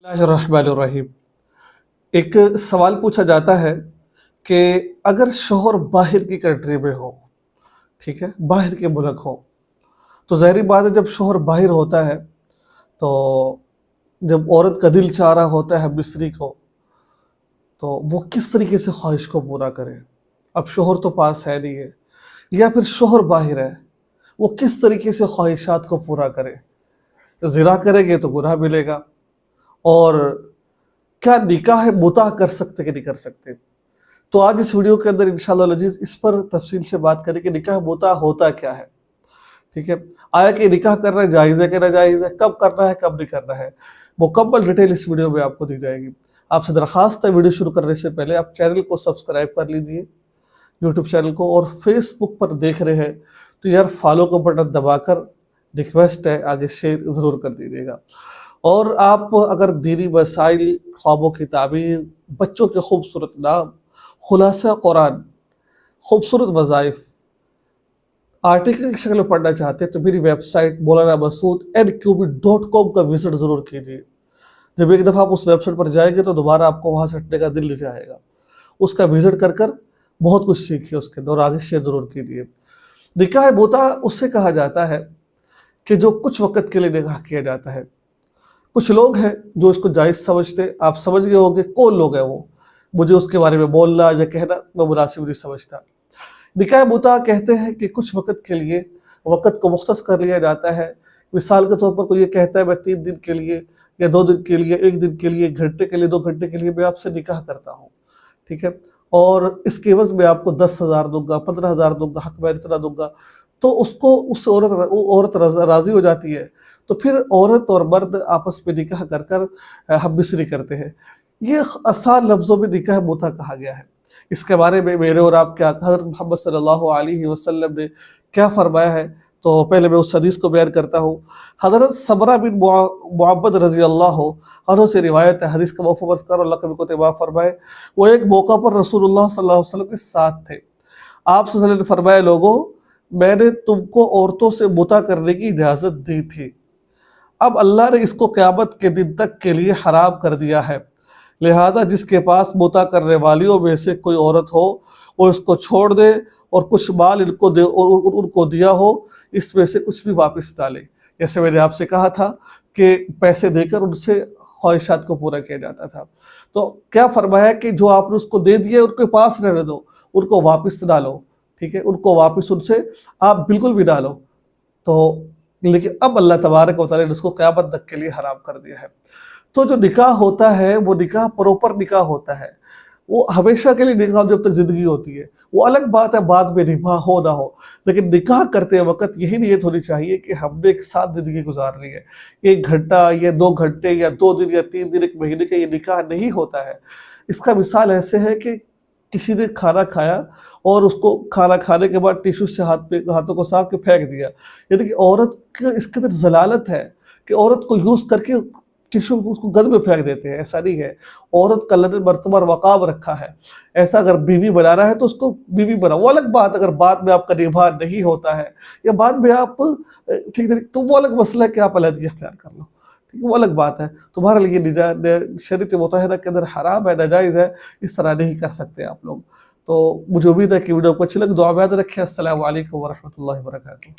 बिस्मिल्लाहिर्रहमानिर्रहीम। एक सवाल पूछा जाता है कि अगर शौहर बाहर की कंट्री में हो, ठीक है, बाहर के मुल्क हो, तो ज़ाहिर बात है जब शौहर बाहर होता है तो जब औरत का दिल चाह रहा होता है मिस्री को, तो वो किस तरीके से ख्वाहिश को पूरा करे। अब शौहर तो पास है नहीं है, या फिर शौहर बाहर है, वो किस तरीके से ख्वाहिशात को पूरा करे। ज़िना करेंगे तो गुनाह मिलेगा, और क्या निकाह मुता कर सकते कि नहीं कर सकते। तो आज इस वीडियो के अंदर इंशाअल्लाह अज़ीज़ इस पर तफसील से बात करें कि निकाह मुता होता क्या है, ठीक है। आया कि निकाह करना जायज़ है कि नाजायज़ है, कब करना है कब नहीं करना है, मुकम्मल डिटेल इस वीडियो में आपको दी जाएगी। आपसे दरख्वास्त है वीडियो शुरू करने से पहले आप चैनल को सब्सक्राइब कर लीजिए, यूट्यूब चैनल को, और फेसबुक पर देख रहे हैं तो यार फॉलो का बटन दबाकर रिक्वेस्ट है आगे शेयर ज़रूर कर दीजिएगा। और आप अगर दीनी मसाइल, ख्वाबों की ताबीर, बच्चों के खूबसूरत नाम, खुलासा कुरान, खूबसूरत वज़ाइफ आर्टिकल की शक्ल में पढ़ना चाहते हैं तो मेरी वेबसाइट maulanamasud.nqb.com का विजिट ज़रूर कीजिए। जब एक दफ़ा आप उस वेबसाइट पर जाएंगे तो दोबारा आपको वहाँ से हटने का दिल नहीं चाहेगा। उसका विजिट कर कर बहुत कुछ सीखिए उसके अंदर, और आगे शेयर ज़रूर कीजिए। निकाह मुता उससे कहा जाता है कि जो कुछ वक़्त के लिए निकाह किया जाता है। कुछ लोग हैं जो इसको जायज़ समझते, आप समझ गए होंगे कौन लोग हैं वो, मुझे उसके बारे में बोलना या कहना मैं मुनासिब नहीं समझता। निकाह मुता कहते हैं कि कुछ वक़्त के लिए वक़्त को मुख्तस कर लिया जाता है। मिसाल के तौर पर कोई ये कहता है मैं 3 दिन के लिए या 2 दिन के लिए, 1 दिन के लिए, 1 घंटे के लिए, 2 घंटे के लिए मैं आपसे निकाह करता हूँ, ठीक है, और इसके एवज़ में आपको 10,000 दूंगा, 15,000 दूंगा, हक़ मैं इतना दूंगा। तो उसको उस औरत राज़ी हो जाती है, तो फिर औरत और मर्द आपस में निकाह कर कर हम मिसरी करते हैं। ये आसान लफ्ज़ों में निकाह मुता कहा गया है। इसके बारे में मेरे और आपके आका हज़रत मोहम्मद सल्लल्लाहु अलैहि वसल्लम ने क्या फरमाया है, तो पहले मैं उस हदीस को बयान करता हूँ। हज़रत समरा बिन मुअव्वद रज़ी अल्लाहु अन्हु से रिवायत है, हदीस का मफ़हूम अर्ज़ करो, अल्लाह कभी को तबाह फरमाए। वो एक मौका पर रसूलुल्लाह सल्लल्लाहु अलैहि वसल्लम के साथ थे। आप सल्लल्लाहु अलैहि वसल्लम ने फरमाया, लोगों मैंने तुमको औरतों से मुता करने की इजाज़त दी थी, अब अल्लाह ने इसको क़यामत के दिन तक के लिए हराम कर दिया है, लिहाजा जिसके पास मुता करने वालियों में से कोई औरत हो वो इसको छोड़ दे और कुछ माल इनको दे और उनको दिया हो, इसमें से कुछ भी वापस डाले। जैसे मैंने आपसे कहा था कि पैसे देकर उनसे ख्वाहिशात को पूरा किया जाता था। तो क्या फरमाया कि जो आपने उसको दे दिए उनके पास रहने दो, उनको वापस डालो, ठीक है, उनको वापस उनसे आप बिल्कुल भी डालो। तो लेकिन अब अल्लाह तबारक व तआला ने उसको क़यामत तक के लिए हराम कर दिया है। तो जो निकाह होता है वो निकाह प्रॉपर निकाह होता है, वो हमेशा के लिए निकाह जब तक ज़िंदगी होती है। वो अलग बात है बाद में निभा हो ना हो, लेकिन निकाह करते वक़्त यही नीयत होनी चाहिए कि हमने एक साथ ज़िंदगी गुजारनी है। 1 घंटा या 2 घंटे या 2 दिन या 3 दिन, 1 महीने का ये निकाह नहीं होता है। इसका मिसाल ऐसे है कि किसी ने खाना खाया और उसको खाना खाने के बाद टिश्यू से हाथों को साफ के फेंक दिया, यानी कि औरत के इसके अंदर ज़लालत है कि औरत को यूज़ करके टिश्यू उसको गंद में फेंक देते हैं। ऐसा नहीं है, औरत का अल्लाह ने मर्तबा और मकाम रखा है। ऐसा अगर बीवी बनाना है तो उसको बीवी बनाओ, वो अलग बात। अगर बाद में आपका निभाह नहीं होता है या बाद में आप ठीक है तो वो अलग मसला है कि आप अलग इख्तियार कर लो, ठीक है, वो अलग बात है। तुम्हारे लिए शरीयत मुतहरा के अंदर हराम है, नाजायज़ है, इस तरह नहीं कर सकते आप लोग। तो मुझे उम्मीद है कि वीडियो को अच्छी लगी। दुआ में याद रखें। अस्सलामु अलैकुम व रहमतुल्लाहि व बरकातुहू।